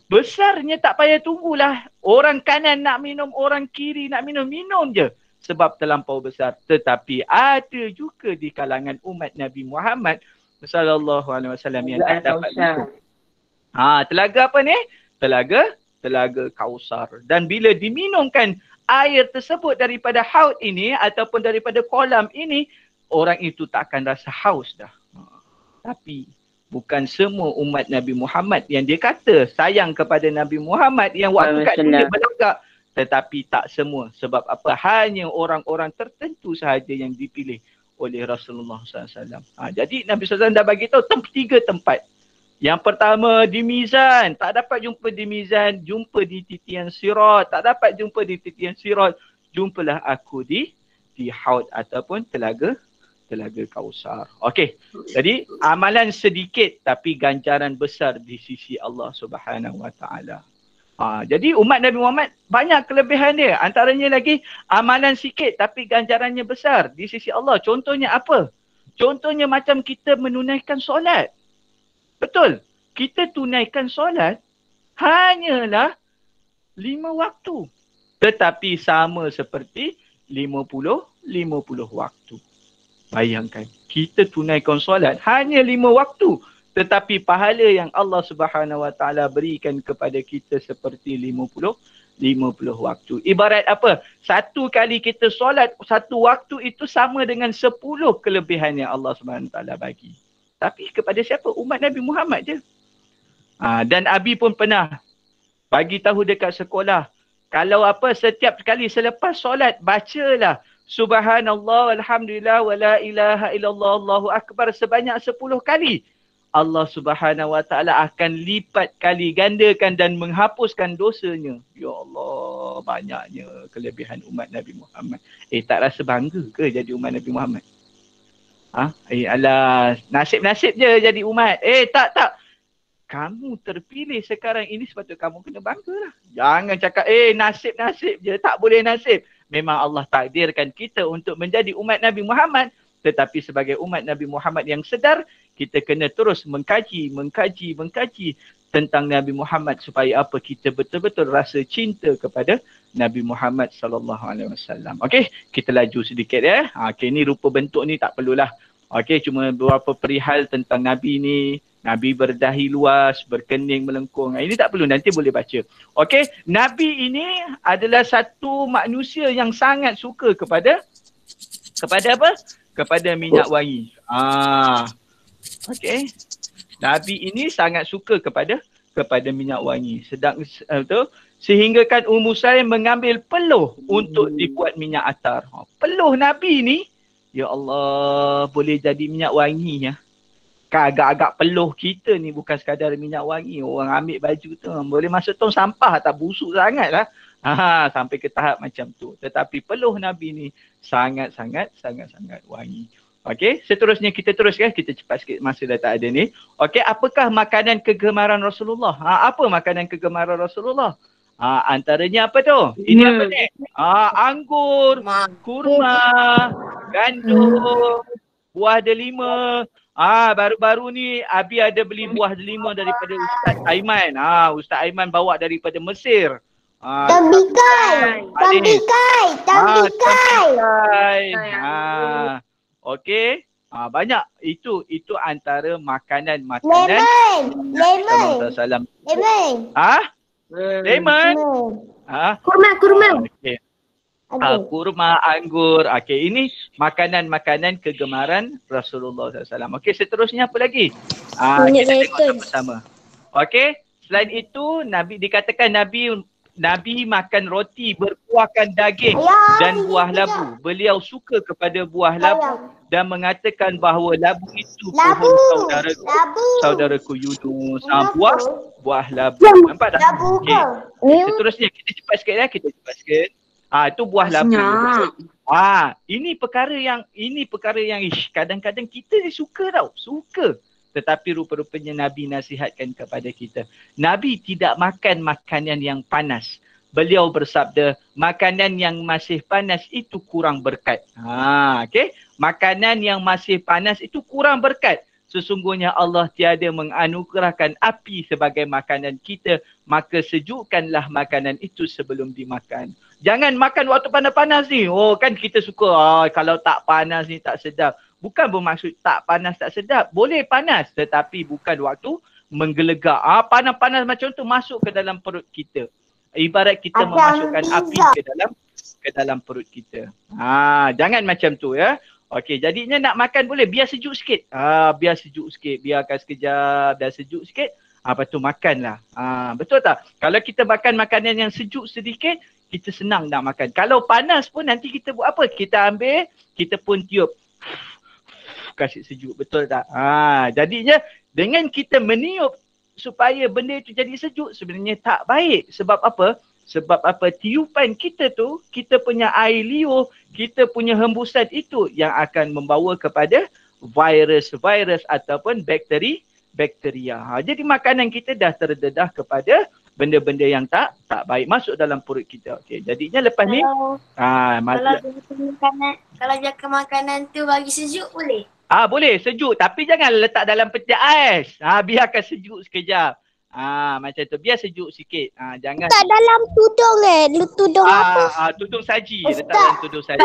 Besarnya tak payah tunggulah. Orang kanan nak minum, orang kiri nak minum, minum je. Sebab terlampau besar. Tetapi ada juga di kalangan umat Nabi Muhammad SAW yang tak dapat minum. Telaga apa ni? Telaga Kausar. Dan bila diminumkan air tersebut daripada haud ini ataupun daripada kolam ini, orang itu tak akan rasa haus dah. Tapi bukan semua umat Nabi Muhammad yang dia kata sayang kepada Nabi Muhammad yang waktu kat dunia berlagak. Tetapi tak semua. Sebab apa? Hanya orang-orang tertentu sahaja yang dipilih oleh Rasulullah SAW. Jadi Nabi SAW dah bagi tahu 3 tempat. Yang pertama di mizan. Tak dapat jumpa di mizan, jumpa di titian sirat. Tak dapat jumpa di titian sirat, jumpalah aku di haud ataupun telaga Kausar. Okey. Jadi amalan sedikit tapi ganjaran besar di sisi Allah Subhanahu Wa Taala. Jadi umat Nabi Muhammad banyak kelebihan dia. Antaranya lagi amalan sikit tapi ganjarannya besar di sisi Allah. Contohnya apa? Contohnya macam kita menunaikan solat. Betul. Kita tunaikan solat hanyalah 5 waktu. Tetapi sama seperti 50 waktu. Bayangkan, kita tunaikan solat hanya 5 waktu. Tetapi pahala yang Allah Subhanahu Wa Taala berikan kepada kita seperti 50 waktu. Ibarat apa? Satu kali kita solat, satu waktu itu sama dengan 10 kelebihan yang Allah Subhanahu Wa Taala bagi. Tapi kepada siapa? Umat Nabi Muhammad je. Dan Abi pun pernah bagi tahu dekat sekolah. Kalau apa, setiap kali selepas solat, bacalah Subhanallah, Alhamdulillah, wa la ilaha illallah, Allahu Akbar sebanyak 10 kali. Allah Subhanahu Wa Taala akan lipat kali gandakan dan menghapuskan dosanya. Ya Allah, banyaknya kelebihan umat Nabi Muhammad. Tak rasa bangga ke jadi umat Nabi Muhammad? Alah, nasib-nasib je jadi umat. Tak. Kamu terpilih sekarang ini, sepatutnya kamu kena bangga lah. Jangan cakap, nasib-nasib je. Tak boleh nasib. Memang Allah takdirkan kita untuk menjadi umat Nabi Muhammad. Tetapi sebagai umat Nabi Muhammad yang sedar, kita kena terus mengkaji tentang Nabi Muhammad supaya apa? Kita betul-betul rasa cinta kepada Nabi Muhammad sallallahu alaihi wasallam. Okey, kita laju sedikit ya. Okey, ni rupa bentuk ni tak perlulah Okey, cuma beberapa perihal tentang Nabi ni. Nabi berdahi luas, berkening melengkung. Ini tak perlu, nanti boleh baca. Okey, Nabi ini adalah satu manusia yang sangat suka kepada apa? Kepada minyak wangi. Okey. Nabi ini sangat suka kepada minyak wangi. Sehingga kan Ummu Salim mengambil peluh untuk dibuat minyak atar. Peluh Nabi ni, ya Allah, boleh jadi minyak wangi ya. Kan agak-agak peluh kita ni bukan sekadar minyak wangi. Orang ambil baju tu boleh masuk tong sampah, tak busuk sangat lah. Sampai ke tahap macam tu. Tetapi peluh Nabi ni sangat-sangat wangi. Okey, seterusnya kita teruskan. Kita cepat sikit, masa dah tak ada ni. Okey, apakah makanan kegemaran Rasulullah? Apa makanan kegemaran Rasulullah? Antaranya apa tu? Ini apa ni? Anggur, kurma, gandum, buah delima. Baru-baru ni Abi ada beli buah delima daripada Ustaz Aiman. Ustaz Aiman bawa daripada Mesir. Tembikai. Okey. Banyak itu antara makanan Lemon. Salam. Lemon. Lemon. Kurma. Okey. Kurma, anggur. Okey, ini makanan-makanan kegemaran Rasulullah SAW. Okey, seterusnya apa lagi? Kita tengok sama-sama. Okey, selain itu dikatakan Nabi makan roti berkuahkan daging dan buah labu. Beliau suka kepada buah labu dan mengatakan bahawa labu itu pohon saudaraku Yunus. Buah labu. Nampak tak? Okey. Seterusnya kita cepat sikit. Itu buah labu. Ini perkara yang kadang-kadang kita ni suka tau. Suka. Tetapi rupa-rupanya Nabi nasihatkan kepada kita. Nabi tidak makan makanan yang panas. Beliau bersabda, makanan yang masih panas itu kurang berkat. Okey. Makanan yang masih panas itu kurang berkat. Sesungguhnya Allah tiada menganugerahkan api sebagai makanan kita, maka sejukkanlah makanan itu sebelum dimakan. Jangan makan waktu panas-panas ni. Kan kita suka, kalau tak panas ni tak sedap. Bukan bermaksud tak panas tak sedap. Boleh panas tetapi bukan waktu menggelegak. Panas-panas macam tu masuk ke dalam perut kita. Ibarat kita memasukkan api ke dalam perut kita. Jangan macam tu ya. Okey, jadinya nak makan boleh, biar sejuk sikit. Biarkan sekejap, dah sejuk sikit. Lepas tu makanlah. Betul tak? Kalau kita makan makanan yang sejuk sedikit, kita senang nak makan. Kalau panas pun nanti kita buat apa? Kita ambil, kita pun tiup. Kasih sejuk, betul tak? Jadinya dengan kita meniup supaya benda itu jadi sejuk, sebenarnya tak baik. Sebab apa? Tiupan kita tu, kita punya air liur, kita punya hembusan itu yang akan membawa kepada virus ataupun bakteria. Jadi makanan kita dah terdedah kepada benda-benda yang tak baik masuk dalam perut kita. Okey, jadinya lepas ni kalau jaga makanan tu bagi sejuk boleh? Boleh sejuk, tapi jangan letak dalam peti ais. Biarkan sejuk sekejap. Macam tu, biar sejuk sikit. Jangan Tak dalam tudung tudung apa? Tudung saji. Letak dalam tudung saji.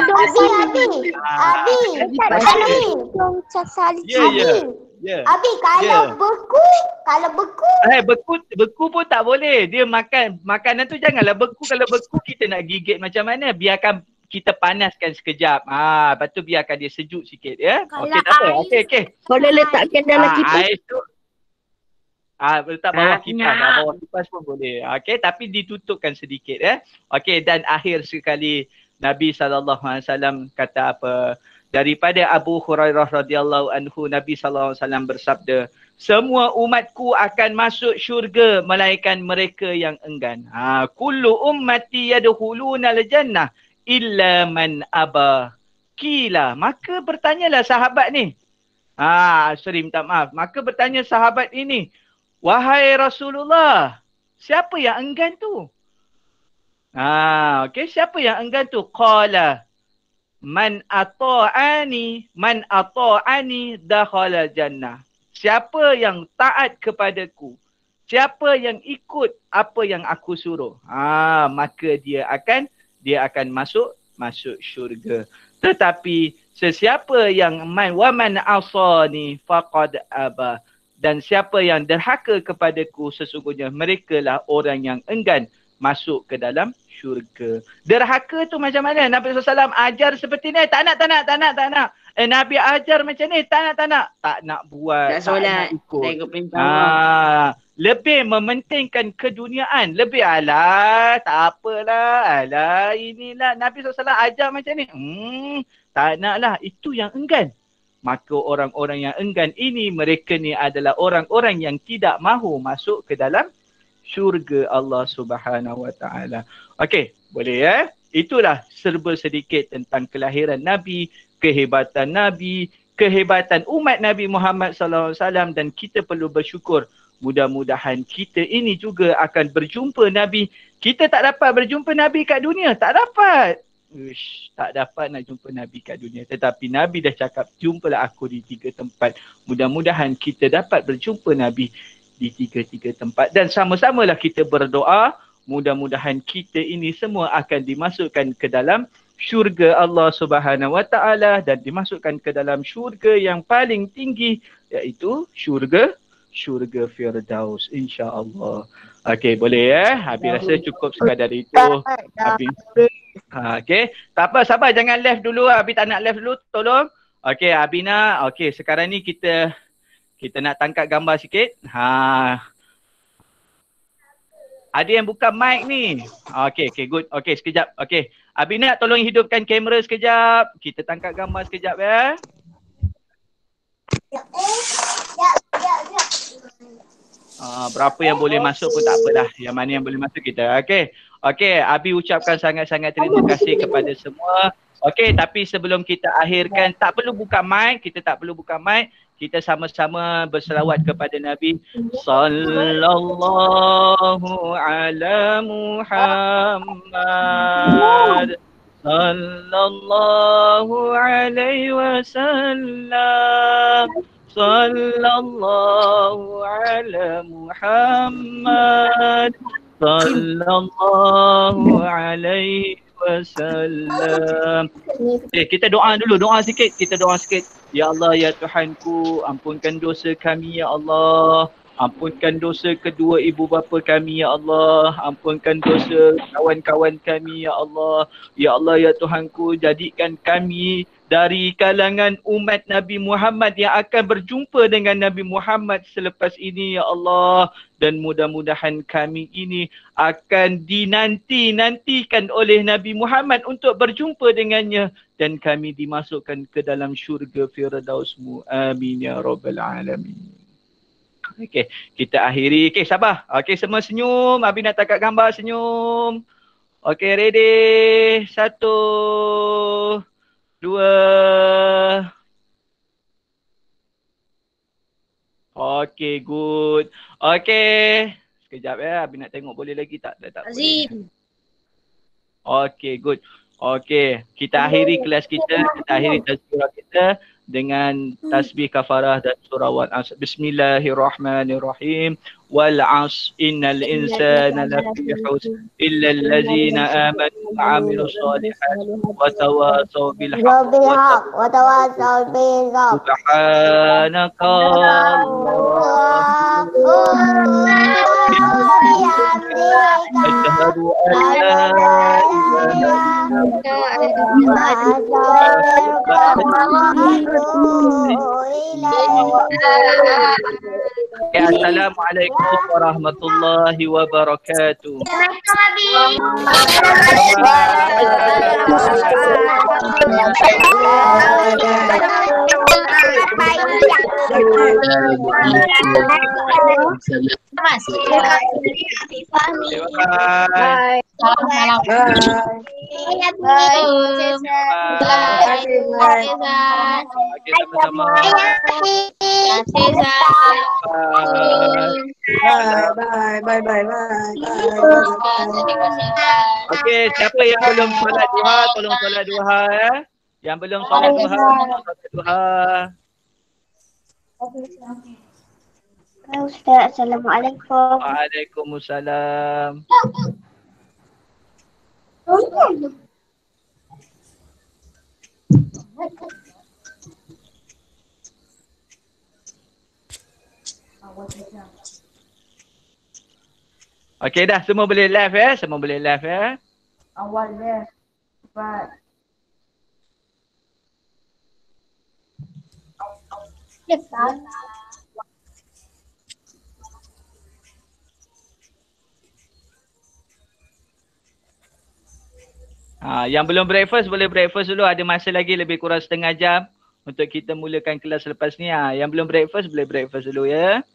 Abi. Tudung saji. Ya. Abi kalau beku. Beku pun tak boleh. Dia makanan tu janganlah beku. Kalau beku kita nak gigit macam mana? Biarkan kita panaskan sekejap. Lepas tu biarkan dia sejuk sikit ya. Okey, tak apa. Okey. Boleh letakkan dalam kipas. Ais tu letak bawah kipas. Bawah kipas pun boleh. Okey, tapi ditutupkan sedikit ya. Okey, dan akhir sekali Nabi SAW kata apa? Daripada Abu Hurairah radhiyallahu anhu, Nabi SAW bersabda, semua umatku akan masuk syurga melainkan mereka yang enggan. Kullu ummati yadkhuluna al-jannah illa man aba. Qila, maka bertanyalah sahabat ni. Minta maaf. Maka bertanya sahabat ini, wahai Rasulullah, siapa yang enggan tu? Okey, siapa yang enggan tu? Qala man ata'ani dakhala jannah. Siapa yang taat kepadaku, siapa yang ikut apa yang aku suruh, maka dia akan masuk syurga. Tetapi Sesiapa yang man asani faqad aba. Dan siapa yang derhaka kepadaku sesungguhnya merekalah orang yang enggan masuk ke dalam syurga. Derhaka tu macam mana? Nabi SAW ajar seperti ni. Tak nak. Nabi ajar macam ni. Tak nak. Tak nak buat. Tak solat. Tak nak ikut. Tak ikut perintah Allah. Lebih mementingkan keduniaan. Lebih tak apalah. Inilah. Nabi SAW ajar macam ni. Tak naklah. Itu yang enggan. Maka orang-orang yang enggan ini, mereka ni adalah orang-orang yang tidak mahu masuk ke dalam syurga Allah Subhanahu Wa Taala. Okey, boleh ya? Itulah serba sedikit tentang kelahiran Nabi, kehebatan Nabi, kehebatan umat Nabi Muhammad sallallahu alaihi wasallam, dan kita perlu bersyukur. Mudah-mudahan kita ini juga akan berjumpa Nabi. Kita tak dapat berjumpa Nabi kat dunia, tak dapat. Tak dapat nak jumpa Nabi kat dunia. Tetapi Nabi dah cakap, jumpalah aku di 3 tempat. Mudah-mudahan kita dapat berjumpa Nabi di 3 tempat. Dan sama-samalah kita berdoa, mudah-mudahan kita ini semua akan dimasukkan ke dalam syurga Allah Subhanahu Wa Taala dan dimasukkan ke dalam syurga yang paling tinggi, iaitu syurga Firdaus, insya-Allah. Okey, boleh ya? Abi rasa cukup sekadar itu. Abi. Okey, tak apa, sabar, jangan left dulu. Abi tak nak left dulu, tolong. Okey, Abi nak. Okey, sekarang ni kita nak tangkap gambar sikit. Ada yang buka mic ni. Okey, good. Okey, sekejap. Okey, Abi nak tolong hidupkan kamera sekejap. Kita tangkap gambar sekejap ya. Berapa yang boleh masuk pun tak apalah. Yang mana yang boleh masuk kita. Okey, Abi ucapkan sangat-sangat terima kasih kepada semua. Okey, tapi sebelum kita akhirkan, tak perlu buka mic. Kita tak perlu buka mic. Kita sama-sama berselawat kepada Nabi. Sallallahu ala Muhammad. Sallallahu alaihi wasallam. Sallallahu ala Muhammad. Sallallahu alaihi wasallam. Kita doa dulu, doa sikit. Ya Allah, ya Tuhanku, ampunkan dosa kami ya Allah. Ampunkan dosa kedua ibu bapa kami ya Allah. Ampunkan dosa kawan-kawan kami ya Allah. Ya Allah, ya Tuhanku, jadikan kami dari kalangan umat Nabi Muhammad yang akan berjumpa dengan Nabi Muhammad selepas ini ya Allah. Dan mudah-mudahan kami ini akan dinanti-nantikan oleh Nabi Muhammad untuk berjumpa dengannya. Dan kami dimasukkan ke dalam syurga Firdausmu. Amin ya Rabbal Alamin. Okey, kita akhiri. Okey, sabar. Okey, semua senyum. Abi nak tangkap gambar, senyum. Okey, ready. 1, 2. Okey, good. Okey. Sekejap ya, Abi nak tengok boleh lagi tak? Tak Azim. Okey, good. Okey, kita akhiri kelas kita. Kita akhiri tazkirah kita dengan tasbih kafarah dan surah Wal-Asr. Bismillahirrahmanirrahim. Wal-'asr innal insana lafi khusr illa allazina amanu wa 'amilus solihati wa tawasaw bil haqqi wa tawasaw bil sabr. Subhanaka Asyhadu an la Assalamualaikum warahmatullahi wabarakatuh. Bye. Okey, siapa yang belum solat duha, tolong solat duha ya. Yang belum solat duha, tolong solat duha. Ustaz, Assalamualaikum. Waalaikumsalam. Okey dah, semua boleh live ya. Semua boleh live ya. Awal dia. Cepat. Cepat. Yang belum breakfast boleh breakfast dulu. Ada masa lagi lebih kurang setengah jam untuk kita mulakan kelas lepas ni. Yang belum breakfast boleh breakfast dulu ya.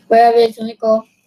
Baik, Assalamualaikum.